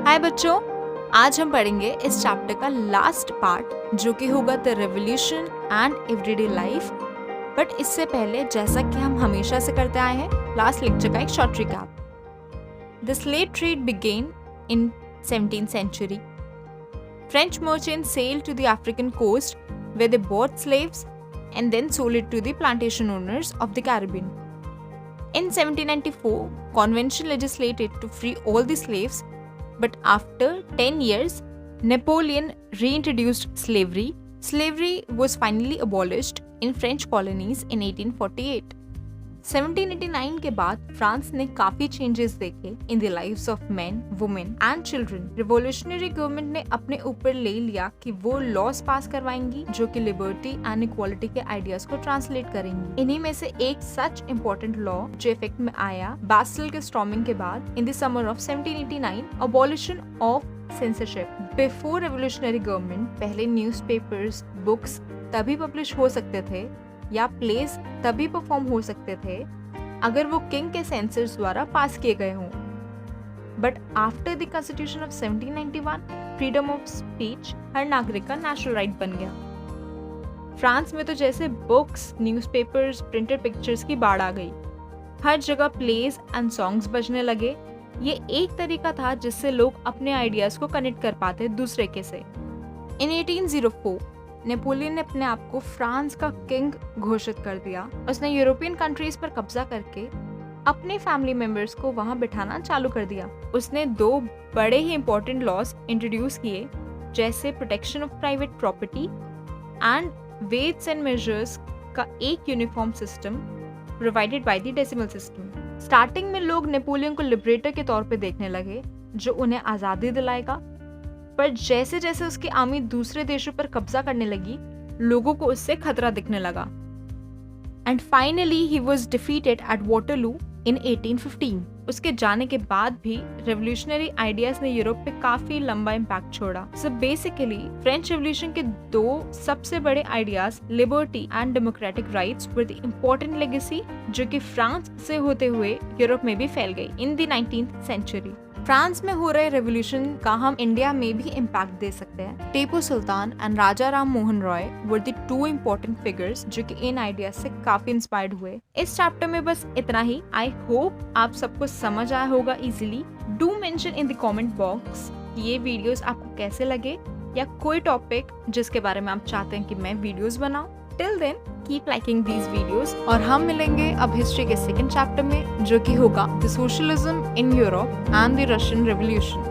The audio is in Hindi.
हाय बच्चों, आज हम पढ़ेंगे इस चैप्टर का लास्ट पार्ट जो कि होगा the revolution and everyday life. But इससे पहले, जैसा कि हम हमेशा से करते आए हैं, लास्ट लेक्चर का एक short recap. The slave trade began in 17th century. French merchants sailed to the African coast where they bought slaves and then sold it to the plantation owners of the Caribbean. In 1794, convention legislated to free all the slaves, but after 10 years, Napoleon reintroduced slavery. Slavery was finally abolished in French colonies in 1848. 1789 के बाद फ्रांस ने काफी चेंजेस देखे in the lives of main, women and children. Revolutionary government ने अपने ऊपर ले लिया कि वो लॉज पास करवाएंगी जो कि लिबर्टी एंड इक्वालिटी के आइडियाज को ट्रांसलेट करेंगी। इन्हीं में से एक सच इम्पोर्टेंट लॉ जो इफेक्ट में आया बास्टिल के स्टॉर्मिंग के बाद in the summer of 1789, abolition of censorship. Before revolutionary government पहले न्यूज़पेपर्स, बुक्स तभी पब्लिश हो सकते थे या प्लेस तभी परफॉर्म हो सकते थे अगर वो किंग के सेंसर्स द्वारा पास किए गए हों। But after the constitution of 1791, freedom of speech हर नागरिक का नेशनल राइट बन गया। फ्रांस में तो जैसे बुक्स, न्यूज़पेपर्स, प्रिंटेड पिक्चर्स की बाढ़ आ गई। हर जगह प्लेस एंड सॉन्ग्स बजने लगे। ये एक तरीका था जिससे लोग अपने आइडियाज को कनेक्ट कर पाते दूसरे के से। इन 1804 नेपोलियन ने अपने आप को फ्रांस का किंग घोषित कर दिया। उसने यूरोपियन कंट्रीज पर कब्जा करके अपने फैमिली मेंबर्स को वहां बिठाना चालू कर दिया। उसने दो बड़े ही इंपॉर्टेंट लॉज इंट्रोड्यूस किए, जैसे protection of private property and weights and measures का एक uniform system provided by the decimal system. Starting में लोग नेपोलियन को लिबरेटर के तौर पे देखने लगे जो उन्हें आज़ादी दिलाएगा, पर जैसे जैसे उसकी आर्मी दूसरे देशों पर कब्जा करने लगी, लोगों को उससे खतरा दिखने लगा। And finally he was defeated at Waterloo in 1815। उसके जाने के बाद भी रेवोल्यूशनरी आइडियाज ने यूरोप पे काफी लंबा इम्पैक्ट छोड़ा। सो बेसिकली फ्रेंच रेवोल्यूशन के दो सबसे बड़े ideas, liberty and democratic rights, were the important legacy जो कि फ्रांस से होते हुए यूरोप में भी फैल गई in the 19th century। France में हो रहे रेवोल्यूशन का हम इंडिया में भी इम्पैक्ट दे सकते हैं। Tipu Sultan and Raja Ram Mohan Roy were the two important figures जो कि इन आइडियाज से काफी इंस्पायर्ड हुए। इस चैप्टर में बस इतना ही। आई होप आप सबको समझ आया होगा easily. Do mention in the comment box ये वीडियोस आपको कैसे लगे या कोई टॉपिक जिसके बारे में आप चाहते हैं कि मैं वीडियोस बनाऊं। Till then keep liking these videos और हम मिलेंगे अब हिस्ट्री के सेकंड चैप्टर में जो कि होगा the socialism in Europe and the Russian revolution.